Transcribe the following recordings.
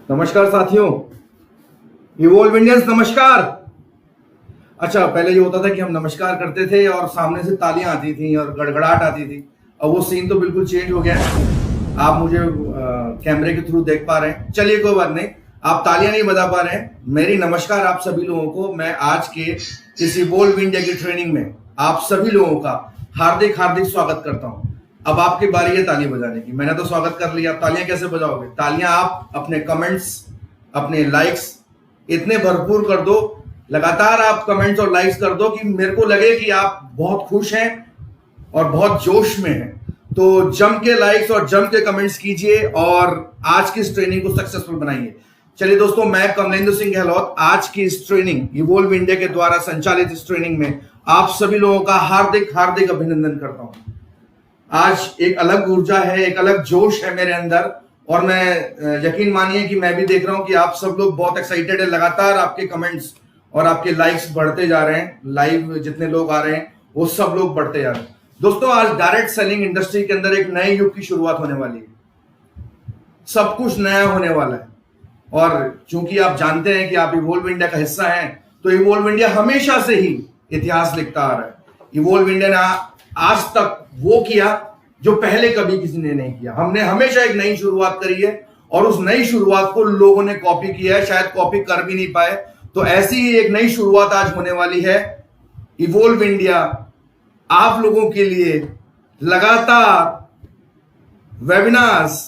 नमस्कार साथियों, evolve Indians नमस्कार। अच्छा, पहले ये होता था कि हम नमस्कार करते थे और सामने से तालियां आती थी और गड़गड़ाहट आती थी। अब वो सीन तो बिल्कुल चेंज हो गया है। आप मुझे कैमरे के थ्रू देख पा रहे हैं, चलिए कोई बात नहीं। आप तालियां नहीं बजा पा रहे हैं, मेरी नमस्कार आप सभी लोगों को। मैं आज के इस इवोल्व इंडिया की ट्रेनिंग में आप सभी लोगों का हार्दिक हार्दिक स्वागत करता हूं। अब आपकी बारी है ताली बजाने की। मैंने तो स्वागत कर लिया, अब तालियां कैसे बजाओगे? तालियां आप अपने कमेंट्स, अपने लाइक्स इतने भरपूर कर दो, लगातार आप कमेंट्स और लाइक्स कर दो कि मेरे को लगे कि आप बहुत खुश हैं और बहुत जोश में हैं। तो जम के लाइक्स और जम के कमेंट्स कीजिए और आज की इस ट्रेनिंग को सक्सेसफुल बनाइए। चलिए दोस्तों, मैं कमलेंद्र सिंह गहलोत आज की इस ट्रेनिंग इवोल्व इंडिया के द्वारा संचालित इस ट्रेनिंग में आप सभी लोगों का हार्दिक हार्दिक अभिनंदन करता हूं। आज एक अलग ऊर्जा है, एक अलग जोश है मेरे अंदर और मैं यकीन मानिए कि मैं भी देख रहा हूं कि आप सब लोग बहुत एक्साइटेड है। लगातार आपके कमेंट्स और आपके लाइक्स बढ़ते जा रहे हैं। लाइव जितने लोग आ रहे हैं वो सब लोग बढ़ते जा रहे हैं। दोस्तों, आज डायरेक्ट सेलिंग इंडस्ट्री के अंदर एक नए युग की शुरुआत होने वाली है। सब कुछ नया होने वाला है और चूंकि आप जानते हैं कि आप इवोल्व इंडिया का हिस्सा हैं, तो इवोल्व इंडिया हमेशा से ही इतिहास लिखता आ रहा है। इवोल्व इंडिया ने आज तक वो किया जो पहले कभी किसी ने नहीं किया। हमने हमेशा एक नई शुरुआत करी है और उस नई शुरुआत को लोगों ने कॉपी किया है, शायद कॉपी कर भी नहीं पाए। तो ऐसी ही एक नई शुरुआत आज होने वाली है। इवोल्व इंडिया आप लोगों के लिए लगातार webinars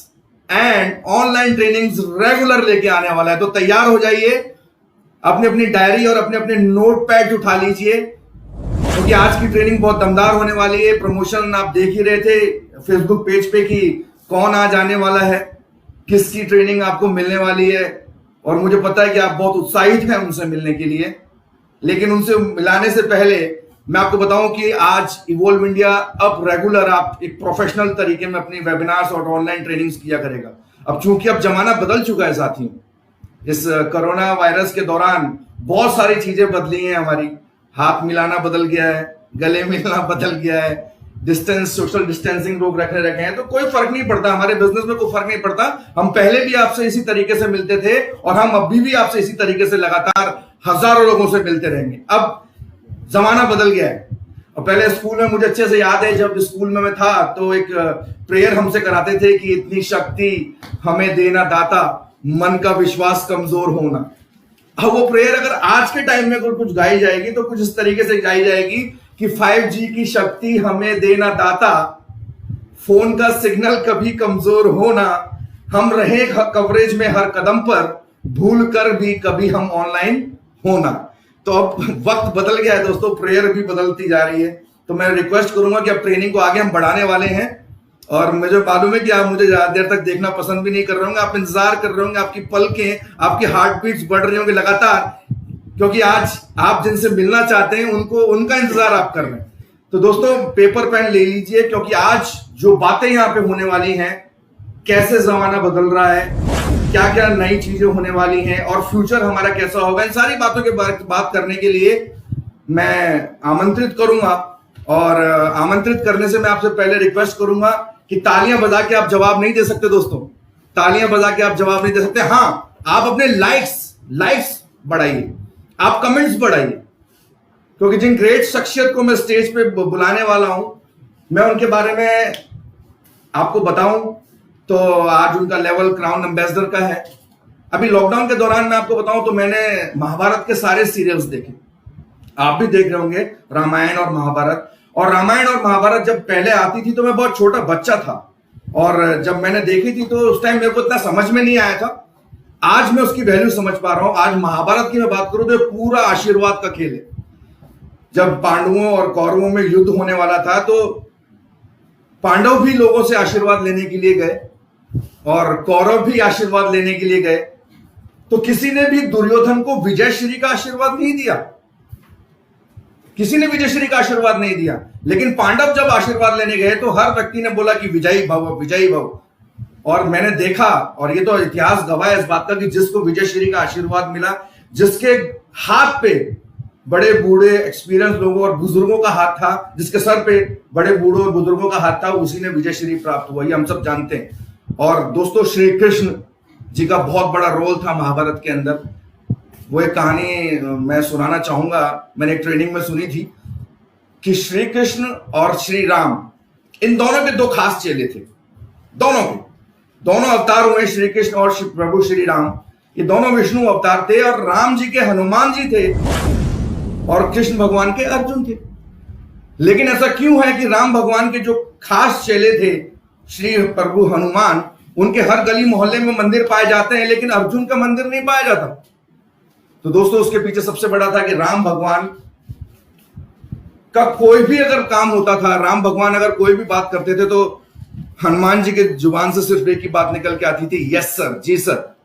and online trainings regular लेके आने वाला है। तो तैयार हो जाइए, अपनी अपनी डायरी और अपने अपने नोट पैड उठा लीजिए, क्योंकि आज की ट्रेनिंग बहुत दमदार होने वाली है। प्रमोशन आप देख ही रहे थे फेसबुक पेज पे कि कौन आज आने वाला है, किसकी ट्रेनिंग आपको मिलने वाली है। और मुझे पता है कि आप बहुत उत्साहित हैं उनसे मिलने के लिए, लेकिन उनसे मिलाने से पहले मैं आपको बताऊं कि आज इवोल्व इंडिया अब रेगुलर आप एक प्रोफेशनल तरीके में अपनी वेबिनार्स और ऑनलाइन ट्रेनिंग्स किया करेगा। अब चूंकि अब जमाना बदल चुका है साथियों, इस कोरोना वायरस के दौरान बहुत सारी चीजें बदली हैं हमारी। हाथ मिलाना बदल गया है, गले मिलना बदल गया है, डिस्टेंस, सोशल डिस्टेंसिंग लोग रखे हैं। तो कोई फर्क नहीं पड़ता, हमारे बिजनेस में कोई फर्क नहीं पड़ता। हम पहले भी आपसे इसी तरीके से मिलते थे और हम अभी भी आपसे इसी तरीके से लगातार हजारों लोगों से मिलते रहेंगे। अब जमाना बदल गया है। और पहले स्कूल में मुझे अच्छे से याद है, जब स्कूल में मैं था तो एक प्रेयर हमसे कराते थे कि इतनी शक्ति हमें देना दाता, मन का विश्वास कमजोर होना। अब वो प्रेयर अगर आज के टाइम में कुछ गाई जाएगी तो कुछ इस तरीके से गाई जाएगी कि 5G की शक्ति हमें देना दाता, फोन का सिग्नल कभी कमजोर होना, हम रहे कवरेज में हर कदम पर, भूल कर भी कभी हम ऑनलाइन होना। तो अब वक्त बदल गया है दोस्तों, प्रेयर भी बदलती जा रही है। तो मैं रिक्वेस्ट करूंगा कि अब ट्रेनिंग को आगे हम बढ़ाने वाले हैं और मुझे मालूम है कि आप मुझे ज्यादा देर तक देखना पसंद भी नहीं कर रहे होंगे, आप इंतजार कर रहे होंगे, आपकी पलकें, आपकी हार्ट बीट्स बढ़ रही होंगी लगातार, क्योंकि आज आप जिनसे मिलना चाहते हैं उनका इंतजार आप कर रहे हैं। तो दोस्तों, पेपर पेन ले लीजिए, क्योंकि आज जो बातें यहां पे होने वाली हैं, कैसे जमाना बदल रहा है, क्या क्या नई चीजें होने वाली हैं और फ्यूचर हमारा कैसा होगा, इन सारी बातों के बारे में बात करने के लिए मैं आमंत्रित करूंगा। और आमंत्रित करने से मैं आपसे पहले रिक्वेस्ट करूंगा कि तालियां बजा के आप जवाब नहीं दे सकते दोस्तों, तालियां बजा के आप जवाब नहीं दे सकते। हाँ, आप अपने लाइक्स बढ़ाइए, आप कमेंट्स बढ़ाइए, क्योंकि जिन ग्रेट शख्सियत को मैं स्टेज पे बुलाने वाला हूं, मैं उनके बारे में आपको बताऊं तो आज उनका लेवल क्राउन एम्बेसडर का है। अभी लॉकडाउन के दौरान मैं आपको बताऊं तो मैंने महाभारत के सारे सीरियल्स देखे, आप भी देख रहे होंगे रामायण और महाभारत। और रामायण और महाभारत जब पहले आती थी तो मैं बहुत छोटा बच्चा था और जब मैंने देखी थी तो उस टाइम मेरे को इतना समझ में नहीं आया था। आज मैं उसकी वैल्यू समझ पा रहा हूं। आज महाभारत की मैं बात करूं तो पूरा आशीर्वाद का खेल है। जब पांडवों और कौरवों में युद्ध होने वाला था तो पांडव भी लोगों से आशीर्वाद लेने के लिए गए और कौरव भी आशीर्वाद लेने के लिए गए। तो किसी ने भी दुर्योधन को विजय श्री का आशीर्वाद नहीं दिया, किसी ने विजयश्री का आशीर्वाद नहीं दिया। लेकिन पांडव जब आशीर्वाद लेने गए तो हर व्यक्ति ने बोला कि विजयी भव, विजयी भव। और मैंने देखा, और ये तो इतिहास गवाह है इस बात का, कि जिसको विजयश्री का आशीर्वाद मिला, जिसके हाथ पे बड़े बूढ़े एक्सपीरियंस लोगों और बुजुर्गों का हाथ था, जिसके सर पे बड़े बूढ़ों और बुजुर्गों का हाथ था, उसी ने विजयश्री प्राप्त हुआ, ये हम सब जानते हैं। और दोस्तों, श्री कृष्ण जी का बहुत बड़ा रोल था महाभारत के अंदर। वो एक कहानी मैं सुनाना चाहूंगा, मैंने एक ट्रेनिंग में सुनी थी कि श्री कृष्ण और श्री राम, इन दोनों के दो खास चेले थे। दोनों अवतार हुए, श्री कृष्ण और प्रभु श्री राम, ये दोनों विष्णु अवतार थे। और राम जी के हनुमान जी थे और कृष्ण भगवान के अर्जुन थे। लेकिन ऐसा क्यों है कि राम भगवान के जो खास चेले थे श्री प्रभु हनुमान, उनके हर गली मोहल्ले में मंदिर पाए जाते हैं, लेकिन अर्जुन का मंदिर नहीं पाया जाता। तो दोस्तों, उसके पीछे सबसे बड़ा था कि राम भगवान का कोई भी अगर काम होता था, राम भगवान अगर कोई भी बात करते थे, तो हनुमान जी के जुबान से सिर्फ एक ही बात निकल के आती थी, यस सर, जी सर।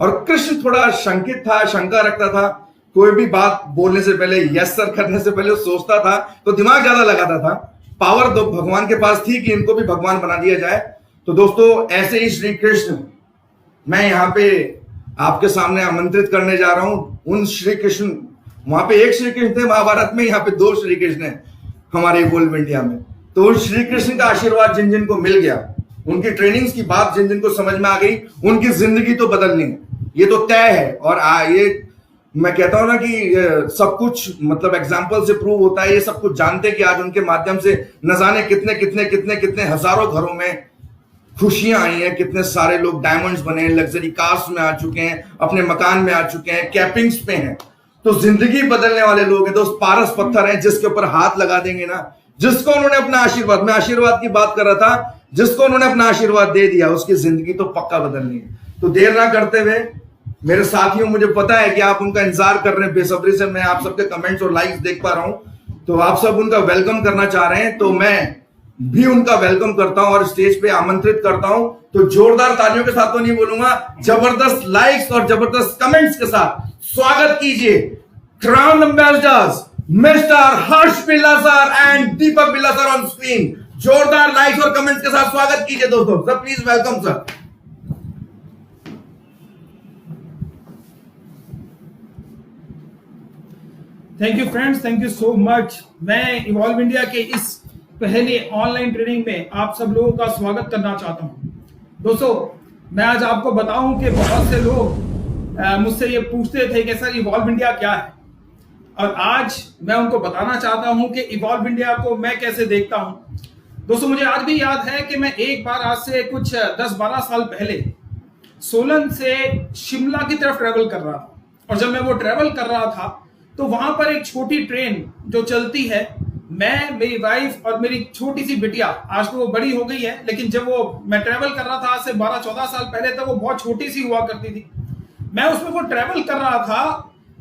और कृष्ण थोड़ा शंकित था, शंका रखता था। कोई भी बात बोलने से पहले, यस सर करने से पहले सोचता था, तो दिमाग ज्यादा लगाता था। पावर तो भगवान के पास थी कि इनको भी भगवान बना दिया जाए। तो दोस्तों, ऐसे ही श्री कृष्ण मैं यहाँ पे आपके सामने आमंत्रित करने जा रहा हूं। उन श्री कृष्ण, वहां पे एक श्री कृष्ण थे महाभारत में, यहाँ पे दो श्री कृष्ण है हमारे इवॉल्व इंडिया में। तो उन श्री कृष्ण का आशीर्वाद जिन जिन को मिल गया, उनकी ट्रेनिंग्स की बात जिन जिन को समझ में आ गई, उनकी जिंदगी तो बदलनी है, ये तो तय है। और ये मैं कहता हूं ना कि सब कुछ मतलब एग्जाम्पल से प्रूव होता है। ये सब कुछ जानते कि आज उनके माध्यम से न जाने कितने कितने कितने कितने हजारों घरों में खुशियां आई हैं, कितने सारे लोग डायमंड्स बने हैं, लग्जरी कार्स में आ चुके हैं, अपने मकान में आ चुके हैं, कैपिंग्स पे हैं। तो जिंदगी बदलने वाले लोग हैं दोस्त, पारस पत्थर हैं, जिसके ऊपर हाथ लगा देंगे ना, जिसको उन्होंने अपना आशीर्वाद, मैं आशीर्वाद की बात कर रहा था, जिसको उन्होंने अपना आशीर्वाद दे दिया, उसकी जिंदगी तो पक्का बदलनी है। तो देर ना करते हुए मेरे साथियों, मुझे पता है कि आप उनका इंतजार कर रहे हैं बेसब्री से। मैं आप सबके कमेंट्स और लाइक्स देख पा रहा हूं, तो आप सब उनका वेलकम करना चाह रहे हैं, तो मैं भी उनका वेलकम करता हूं और स्टेज पे आमंत्रित करता हूं। तो जोरदार तालियों के साथ तो नहीं बोलूंगा, जबरदस्त लाइक्स और जबरदस्त कमेंट्स के साथ स्वागत कीजिए क्राउन एम्बेसडर्स मिस्टर हर्ष बिल्ला सर एंड दीपक बिल्ला सर ऑन स्क्रीन। जोरदार लाइक्स और कमेंट्स के साथ स्वागत कीजिए दोस्तों। Sir please welcome sir. Thank you friends, thank you so much. मैं इवॉल्व इंडिया के इस पहले ऑनलाइन ट्रेनिंग में आप सब लोगों का स्वागत करना चाहता हूं। दोस्तों, मैं आज आपको बताऊं कि बहुत से लोग मुझसे ये पूछते थे कि सर इवॉल्व इंडिया क्या है, और आज मैं उनको बताना चाहता हूं कि इवॉल्व इंडिया को मैं कैसे देखता हूं। दोस्तों, मुझे आज भी याद है कि मैं एक बार आज से कुछ 10-12 साल पहले सोलन से शिमला की तरफ ट्रेवल कर रहा था, और जब मैं वो ट्रेवल कर रहा था तो वहां पर एक छोटी ट्रेन जो चलती है, मैं, मेरी वाइफ और मेरी छोटी सी बिटिया, आज तो वो बड़ी हो गई है, लेकिन जब वो मैं ट्रेवल कर रहा था आज से 12-14 साल पहले, तक वो बहुत छोटी सी हुआ करती थी। मैं उसमें वो ट्रेवल कर रहा था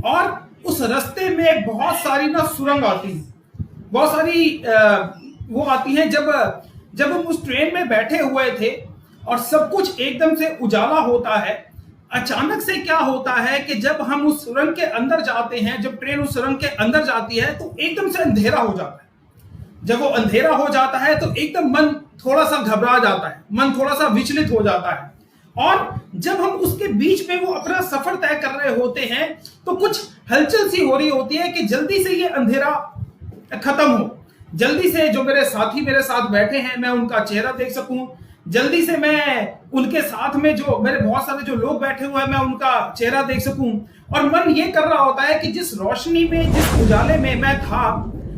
और उस रास्ते में एक बहुत सारी ना सुरंग आती है, बहुत सारी वो आती हैं। जब हम उस ट्रेन में बैठे हुए थे और सब कुछ एकदम से उजाला होता है, अचानक से क्या होता है कि जब हम उस सुरंग के अंदर जाते हैं, जब ट्रेन उस सुरंग के अंदर जाती है तो एकदम से अंधेरा हो जाता है। जब वो अंधेरा हो जाता है तो एकदम मन थोड़ा सा घबरा जाता है, मन थोड़ा सा विचलित हो जाता है। और जब हम उसके बीच में वो अपना सफर तय कर रहे होते हैं तो कुछ हलचल सी हो रही होती है कि जल्दी से ये अंधेरा खत्म हो, जल्दी से जो मेरे साथी मेरे साथ बैठे हैं मैं उनका चेहरा देख सकूं, जल्दी से मैं उनके साथ में जो मेरे बहुत सारे जो लोग बैठे हुए हैं मैं उनका चेहरा देख सकूं। और मन ये कर रहा होता है कि जिस रोशनी में, जिस उजाले में मैं था,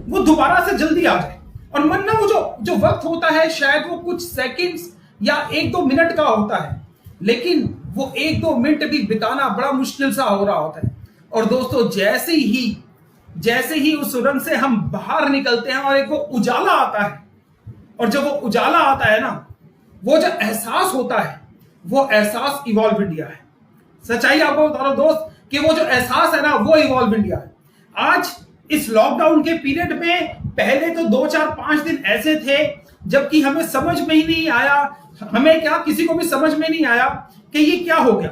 वो दोबारा से जल्दी आ जाए। और मन ना वो जो वक्त होता है, शायद वो कुछ सेकंड्स या 1-2 मिनट का होता है, लेकिन वो 1-2 मिनट भी बिताना बड़ा मुश्किल सा हो रहा होता है। और दोस्तों, जैसे ही उस सुरंग से हम बाहर निकलते हैं और एक वो उजाला आता है, और जब वो उजाला आता है ना, वो जो एहसास होता है, वो एहसास इवॉल्व इंडिया है। सच्चाई आपको बता रहा हूं दोस्त कि वो जो एहसास है ना, वो इवॉल्व इंडिया है। आज इस लॉकडाउन के पीरियड में पहले तो 2-4-5 दिन ऐसे थे जबकि हमें समझ में ही नहीं आया, हमें क्या किसी को भी समझ में नहीं आया कि ये क्या हो गया।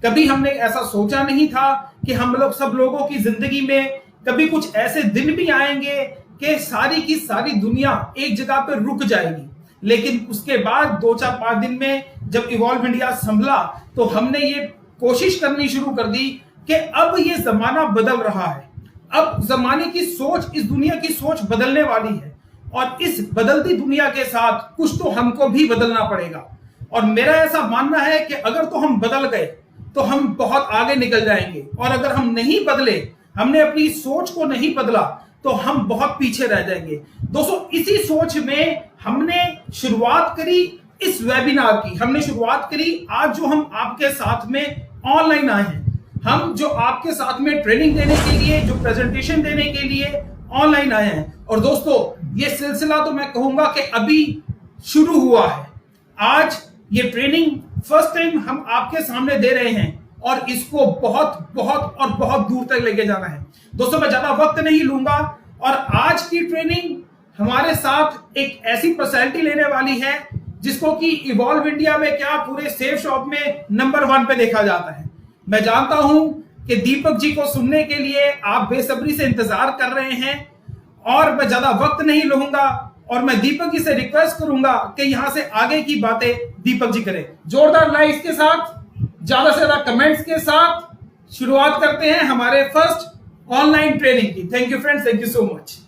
कभी हमने ऐसा सोचा नहीं था कि हम लोग सब लोगों की जिंदगी में कभी कुछ ऐसे दिन भी आएंगे कि सारी की सारी दुनिया एक जगह पर रुक जाएगी। लेकिन उसके बाद 2-4-5 दिन में जब इवॉल्व इंडिया संभला तो हमने ये कोशिश करनी शुरू कर दी कि अब ये जमाना बदल रहा है, अब जमाने की सोच, इस दुनिया की सोच बदलने वाली है, और इस बदलती दुनिया के साथ कुछ तो हमको भी बदलना पड़ेगा। और मेरा ऐसा मानना है कि अगर तो हम बदल गए तो हम बहुत आगे निकल जाएंगे, और अगर हम नहीं बदले, हमने अपनी सोच को नहीं बदला, तो हम बहुत पीछे रह जाएंगे। दोस्तों, इसी सोच में हमने शुरुआत करी इस वेबिनार की। हमने शुरुआत करी आज जो हम आपके साथ में ऑनलाइन आए हैं, हम जो आपके साथ में ट्रेनिंग देने के लिए, जो प्रेजेंटेशन देने के लिए ऑनलाइन आए हैं। और दोस्तों, ये सिलसिला तो मैं कहूंगा कि अभी शुरू हुआ है। आज ये ट्रेनिंग फर्स्ट टाइम हम आपके सामने दे रहे हैं और इसको बहुत बहुत और बहुत दूर तक लेके जाना है। दोस्तों, मैं ज्यादा वक्त नहीं लूंगा और आज की ट्रेनिंग हमारे साथ एक ऐसी पर्सनैलिटी लेने वाली है जिसको कि इवॉल्व इंडिया में क्या पूरे सेफ शॉप में नंबर 1 पे देखा जाता है। मैं जानता हूं कि दीपक जी को सुनने के लिए आप बेसब्री से इंतजार कर रहे हैं, और मैं ज्यादा वक्त नहीं लूंगा और मैं दीपक जी से रिक्वेस्ट करूंगा कि यहां से आगे की बातें दीपक जी करें। जोरदार लाइक्स के साथ, ज्यादा से ज्यादा कमेंट्स के साथ शुरुआत करते हैं हमारे फर्स्ट ऑनलाइन ट्रेनिंग की। Thank you friends, thank you so much.